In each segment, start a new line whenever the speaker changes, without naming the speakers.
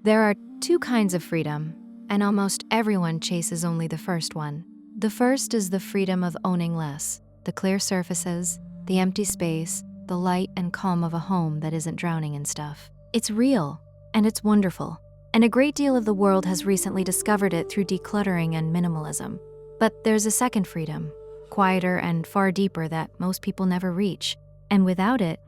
There are two kinds of freedom, and almost everyone chases only the first one. The first is the freedom of owning less, the clear surfaces, the empty space, the light and calm of a home that isn't drowning in stuff. It's real, and it's wonderful, and a great deal of the world has recently discovered it through decluttering and minimalism. But there's a second freedom, quieter and far deeper, that most people never reach, and without it,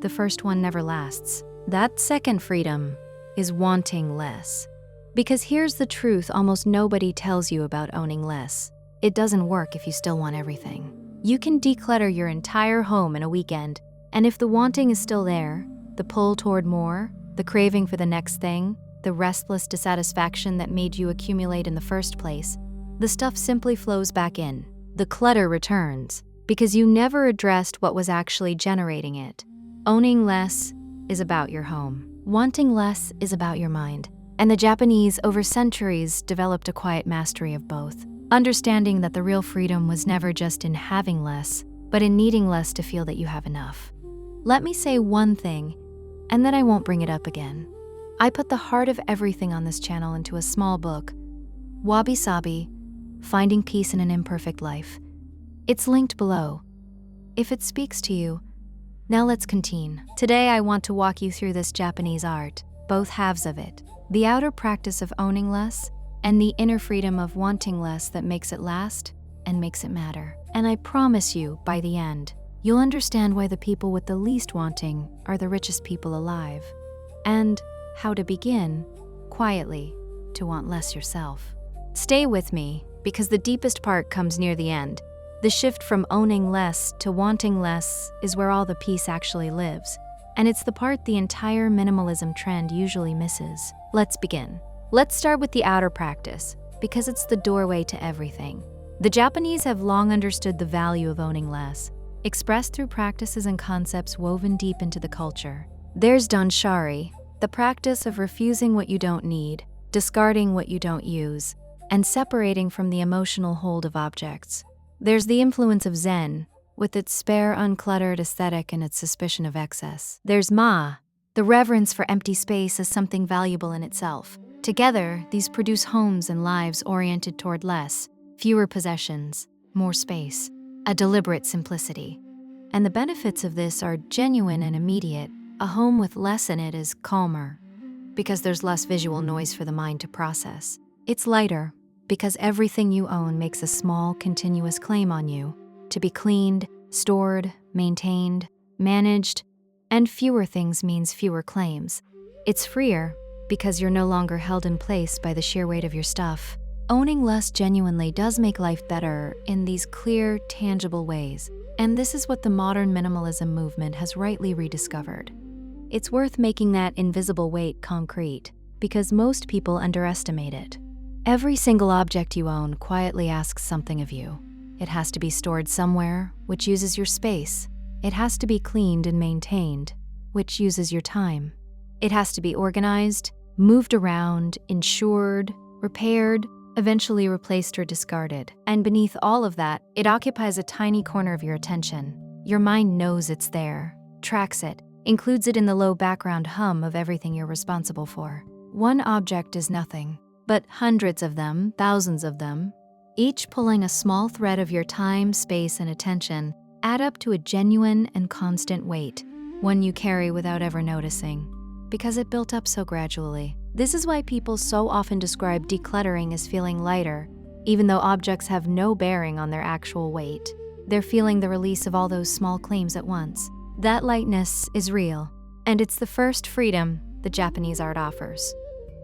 the first one never lasts. That second freedom is wanting less. Because here's the truth almost nobody tells you about owning less. It doesn't work if you still want everything. You can declutter your entire home in a weekend, and if the wanting is still there, the pull toward more, the craving for the next thing, the restless dissatisfaction that made you accumulate in the first place, the stuff simply flows back in. The clutter returns, because you never addressed what was actually generating it. Owning less is about your home. Wanting less is about your mind. And the Japanese, over centuries, developed a quiet mastery of both, understanding that the real freedom was never just in having less, but in needing less to feel that you have enough. Let me say one thing, and then I won't bring it up again. I put the heart of everything on this channel into a small book, Wabi-Sabi, Finding Peace in an Imperfect Life. It's linked below. If it speaks to you, now let's continue. Today I want to walk you through this Japanese art, both halves of it, the outer practice of owning less and the inner freedom of wanting less that makes it last and makes it matter. And I promise you, by the end, you'll understand why the people with the least wanting are the richest people alive, and how to begin, quietly, to want less yourself. Stay with me, because the deepest part comes near the end. The shift from owning less to wanting less is where all the peace actually lives, and it's the part the entire minimalism trend usually misses. Let's begin. Let's start with the outer practice, because it's the doorway to everything. The Japanese have long understood the value of owning less, expressed through practices and concepts woven deep into the culture. There's danshari, the practice of refusing what you don't need, discarding what you don't use, and separating from the emotional hold of objects. There's the influence of Zen, with its spare, uncluttered aesthetic and its suspicion of excess. There's Ma, the reverence for empty space as something valuable in itself. Together, these produce homes and lives oriented toward less, fewer possessions, more space, a deliberate simplicity. And the benefits of this are genuine and immediate. A home with less in it is calmer, because there's less visual noise for the mind to process. It's lighter, because everything you own makes a small, continuous claim on you, to be cleaned, stored, maintained, managed, and fewer things means fewer claims. It's freer, because you're no longer held in place by the sheer weight of your stuff. Owning less genuinely does make life better in these clear, tangible ways, and this is what the modern minimalism movement has rightly rediscovered. It's worth making that invisible weight concrete, because most people underestimate it. Every single object you own quietly asks something of you. It has to be stored somewhere, which uses your space. It has to be cleaned and maintained, which uses your time. It has to be organized, moved around, insured, repaired, eventually replaced or discarded. And beneath all of that, it occupies a tiny corner of your attention. Your mind knows it's there, tracks it, includes it in the low background hum of everything you're responsible for. One object is nothing, but hundreds of them, thousands of them, each pulling a small thread of your time, space, and attention, add up to a genuine and constant weight, one you carry without ever noticing, because it built up so gradually. This is why people so often describe decluttering as feeling lighter, even though objects have no bearing on their actual weight. They're feeling the release of all those small claims at once. That lightness is real, and it's the first freedom the Japanese art offers.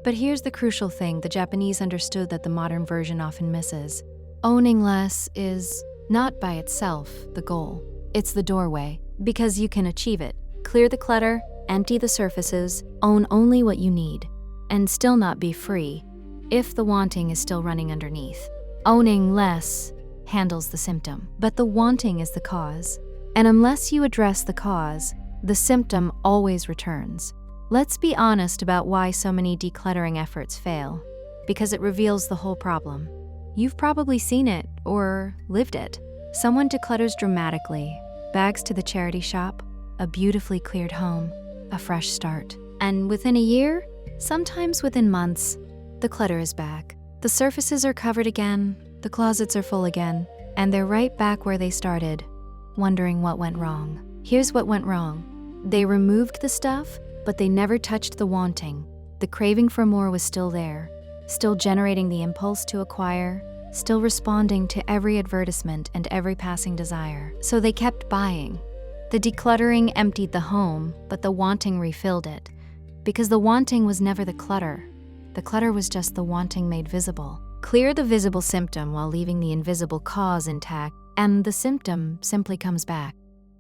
But here's the crucial thing the Japanese understood that the modern version often misses. Owning less is not by itself the goal. It's the doorway, because you can achieve it. Clear the clutter, empty the surfaces, own only what you need, and still not be free, if the wanting is still running underneath. Owning less handles the symptom, but the wanting is the cause. And unless you address the cause, the symptom always returns. Let's be honest about why so many decluttering efforts fail, because it reveals the whole problem. You've probably seen it or lived it. Someone declutters dramatically, bags to the charity shop, a beautifully cleared home, a fresh start. And within a year, Sometimes within months, the clutter is back. The surfaces are covered again, the closets are full again, and they're right back where they started, wondering what went wrong. Here's what went wrong. They removed the stuff, but they never touched the wanting. The craving for more was still there, still generating the impulse to acquire, still responding to every advertisement and every passing desire. So they kept buying. The decluttering emptied the home, but the wanting refilled it. Because the wanting was never the clutter. The clutter was just the wanting made visible. Clear the visible symptom while leaving the invisible cause intact, and the symptom simply comes back.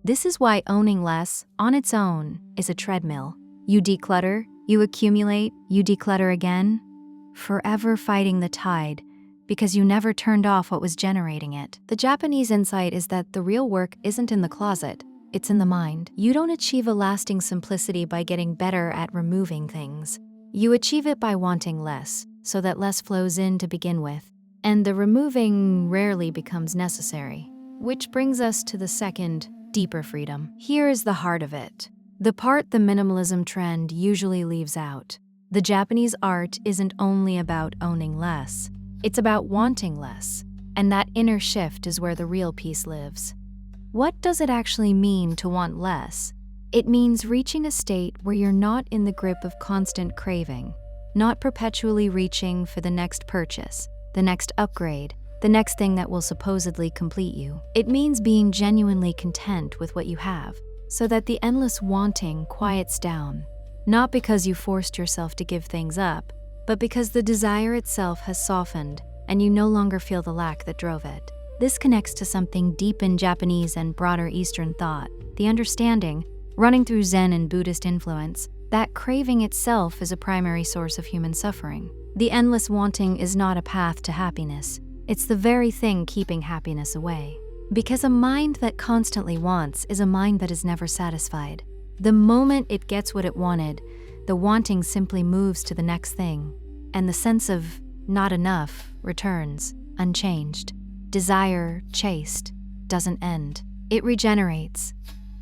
This is why owning less, on its own, is a treadmill. You declutter, you accumulate, you declutter again, forever fighting the tide, because you never turned off what was generating it. The Japanese insight is that the real work isn't in the closet, it's in the mind. You don't achieve a lasting simplicity by getting better at removing things. You achieve it by wanting less, so that less flows in to begin with, and the removing rarely becomes necessary. Which brings us to the second, deeper freedom. Here is the heart of it. The part the minimalism trend usually leaves out. The Japanese art isn't only about owning less, it's about wanting less, and that inner shift is where the real peace lives. What does it actually mean to want less? It means reaching a state where you're not in the grip of constant craving, not perpetually reaching for the next purchase, the next upgrade, the next thing that will supposedly complete you. It means being genuinely content with what you have, so that the endless wanting quiets down, not because you forced yourself to give things up, but because the desire itself has softened and you no longer feel the lack that drove it. This connects to something deep in Japanese and broader Eastern thought, the understanding, running through Zen and Buddhist influence, that craving itself is a primary source of human suffering. The endless wanting is not a path to happiness. It's the very thing keeping happiness away. Because a mind that constantly wants is a mind that is never satisfied. The moment it gets what it wanted, the wanting simply moves to the next thing, and the sense of not enough returns, unchanged. Desire, chased, doesn't end. It regenerates.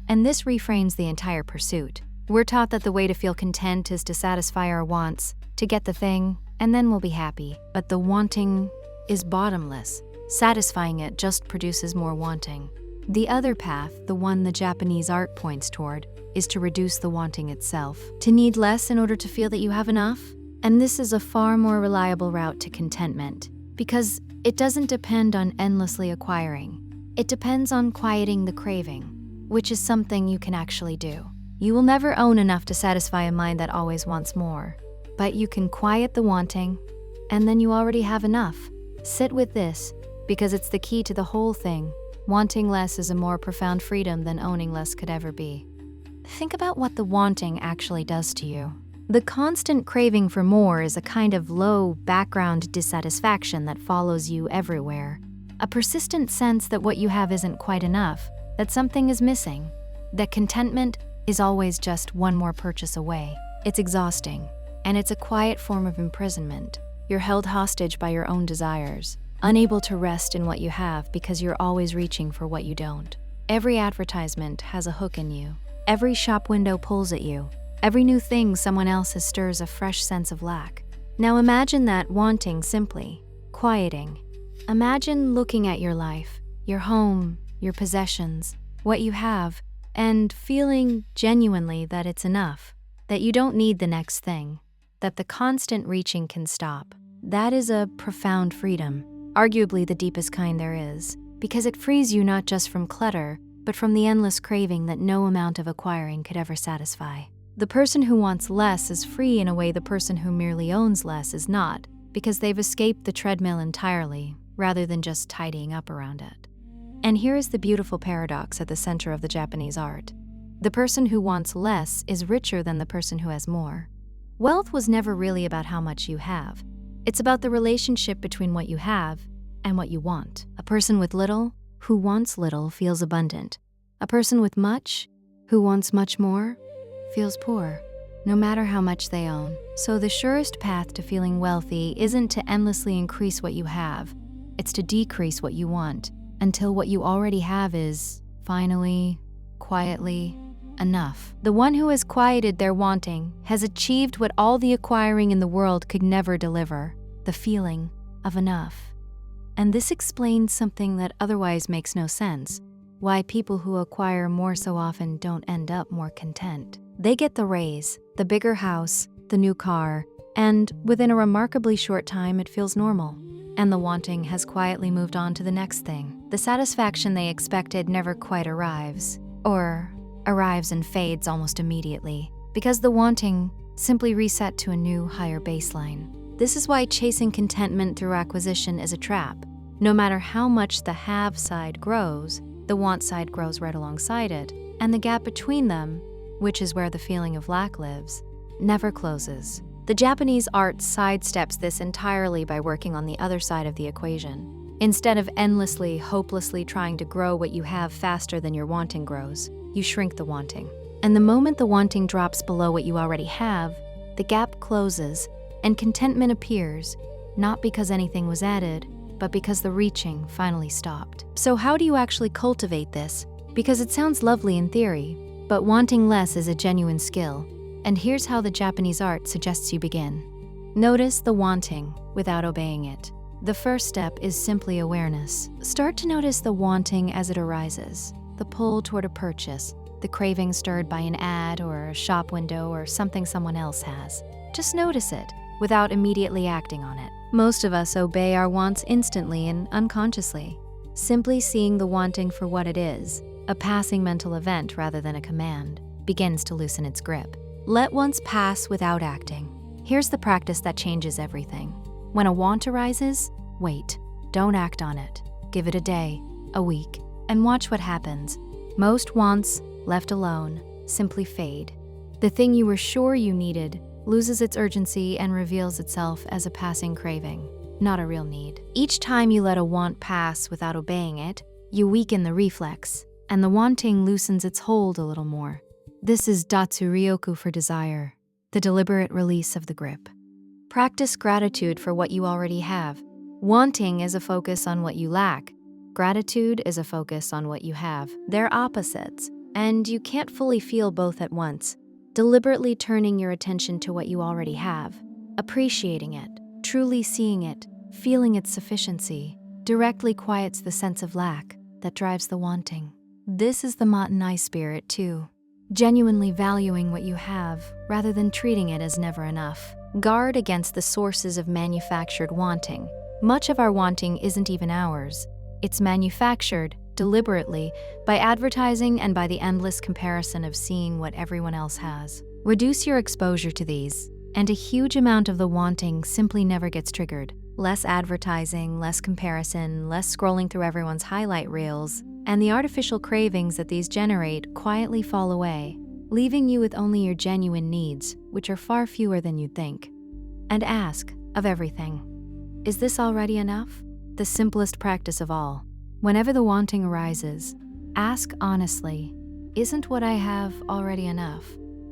And this reframes the entire pursuit. We're taught that the way to feel content is to satisfy our wants, to get the thing, and then we'll be happy. But the wanting is bottomless. Satisfying it just produces more wanting. The other path, the one the Japanese art points toward, is to reduce the wanting itself, to need less in order to feel that you have enough. And this is a far more reliable route to contentment, because it doesn't depend on endlessly acquiring. It depends on quieting the craving, which is something you can actually do. You will never own enough to satisfy a mind that always wants more, but you can quiet the wanting, and then you already have enough. Sit with this, because it's the key to the whole thing. Wanting less is a more profound freedom than owning less could ever be. Think about what the wanting actually does to you. The constant craving for more is a kind of low background dissatisfaction that follows you everywhere. A persistent sense that what you have isn't quite enough, that something is missing, that contentment is always just one more purchase away. It's exhausting, and it's a quiet form of imprisonment. You're held hostage by your own desires, unable to rest in what you have because you're always reaching for what you don't. Every advertisement has a hook in you. Every shop window pulls at you. Every new thing someone else has stirs a fresh sense of lack. Now imagine that wanting simply, quieting. Imagine looking at your life, your home, your possessions, what you have, and feeling genuinely that it's enough, that you don't need the next thing, that the constant reaching can stop. That is a profound freedom, arguably the deepest kind there is, because it frees you not just from clutter, but from the endless craving that no amount of acquiring could ever satisfy. The person who wants less is free in a way the person who merely owns less is not, because they've escaped the treadmill entirely, rather than just tidying up around it. And here is the beautiful paradox at the center of the Japanese art. The person who wants less is richer than the person who has more. Wealth was never really about how much you have. It's about the relationship between what you have and what you want. A person with little, who wants little, feels abundant. A person with much, who wants much more, feels poor, no matter how much they own. So the surest path to feeling wealthy isn't to endlessly increase what you have. It's to decrease what you want, until what you already have is, finally, quietly, enough. The one who has quieted their wanting has achieved what all the acquiring in the world could never deliver, the feeling of enough. And this explains something that otherwise makes no sense: why people who acquire more so often don't end up more content. They get the raise, the bigger house, the new car, and within a remarkably short time it feels normal. And the wanting has quietly moved on to the next thing. The satisfaction they expected never quite arrives, or arrives and fades almost immediately, because the wanting simply reset to a new, higher baseline. This is why chasing contentment through acquisition is a trap. No matter how much the have side grows, the want side grows right alongside it, and the gap between them, which is where the feeling of lack lives, never closes. The Japanese art sidesteps this entirely by working on the other side of the equation. Instead of endlessly, hopelessly trying to grow what you have faster than your wanting grows, you shrink the wanting. And the moment the wanting drops below what you already have, the gap closes and contentment appears, not because anything was added, but because the reaching finally stopped. So how do you actually cultivate this? Because it sounds lovely in theory, but wanting less is a genuine skill. And here's how the Japanese art suggests you begin. Notice the wanting without obeying it. The first step is simply awareness. Start to notice the wanting as it arises, the pull toward a purchase, the craving stirred by an ad or a shop window or something someone else has. Just notice it without immediately acting on it. Most of us obey our wants instantly and unconsciously. Simply seeing the wanting for what it is, a passing mental event rather than a command, begins to loosen its grip. Let wants pass without acting. Here's the practice that changes everything. When a want arises, wait. Don't act on it. Give it a day, a week, and watch what happens. Most wants, left alone, simply fade. The thing you were sure you needed loses its urgency and reveals itself as a passing craving, not a real need. Each time you let a want pass without obeying it, you weaken the reflex, and the wanting loosens its hold a little more. This is Datsuryoku for desire, the deliberate release of the grip. Practice gratitude for what you already have. Wanting is a focus on what you lack. Gratitude is a focus on what you have. They're opposites, and you can't fully feel both at once. Deliberately turning your attention to what you already have, appreciating it, truly seeing it, feeling its sufficiency, directly quiets the sense of lack that drives the wanting. This is the Matanai spirit too. Genuinely valuing what you have rather than treating it as never enough. Guard against the sources of manufactured wanting. Much of our wanting isn't even ours. It's manufactured deliberately by advertising and by the endless comparison of seeing what everyone else has. Reduce your exposure to these, and a huge amount of the wanting simply never gets triggered. Less advertising, less comparison, less scrolling through everyone's highlight reels, and the artificial cravings that these generate quietly fall away, leaving you with only your genuine needs, which are far fewer than you'd think. And ask of everything, is this already enough? The simplest practice of all. Whenever the wanting arises, ask honestly, isn't what I have already enough?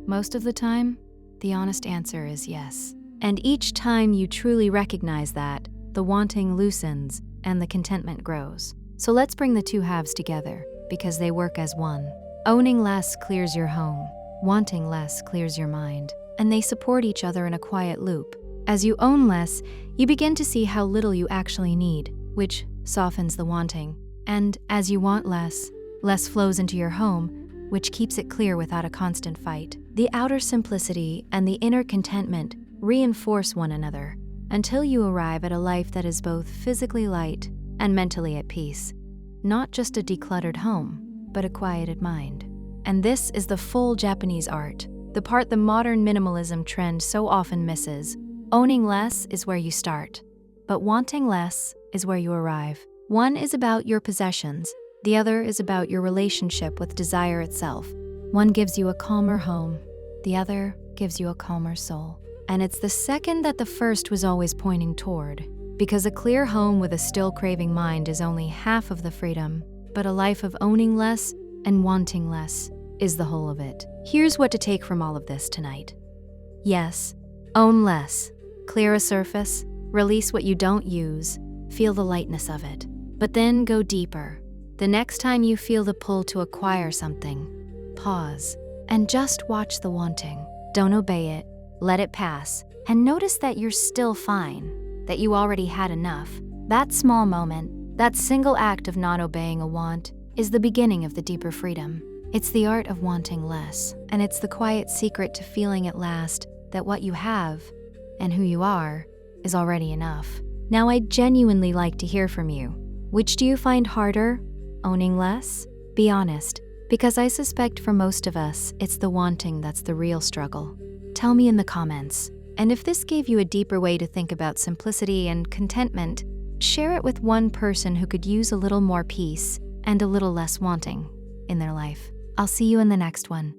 Most of the time, the honest answer is yes. And each time you truly recognize that, the wanting loosens and the contentment grows. So let's bring the two halves together, because they work as one. Owning less clears your home, wanting less clears your mind, and they support each other in a quiet loop. As you own less, you begin to see how little you actually need, which softens the wanting. And as you want less, less flows into your home, which keeps it clear without a constant fight. The outer simplicity and the inner contentment reinforce one another until you arrive at a life that is both physically light and mentally at peace. Not just a decluttered home, but a quieted mind. And this is the full Japanese art, the part the modern minimalism trend so often misses. Owning less is where you start, but wanting less is where you arrive. One is about your possessions, the other is about your relationship with desire itself. One gives you a calmer home, the other gives you a calmer soul. And it's the second that the first was always pointing toward, because a clear home with a still craving mind is only half of the freedom, but a life of owning less and wanting less is the whole of it. Here's what to take from all of this tonight. Yes, own less, clear a surface, release what you don't use, feel the lightness of it. But then go deeper. The next time you feel the pull to acquire something, pause and just watch the wanting. Don't obey it, let it pass, and notice that you're still fine, that you already had enough. That small moment, that single act of not obeying a want, is the beginning of the deeper freedom. It's the art of wanting less, and it's the quiet secret to feeling at last that what you have, and who you are, is already enough. Now, I'd genuinely like to hear from you. Which do you find harder? Owning less? Be honest, because I suspect for most of us, it's the wanting that's the real struggle. Tell me in the comments. And if this gave you a deeper way to think about simplicity and contentment, share it with one person who could use a little more peace and a little less wanting in their life. I'll see you in the next one.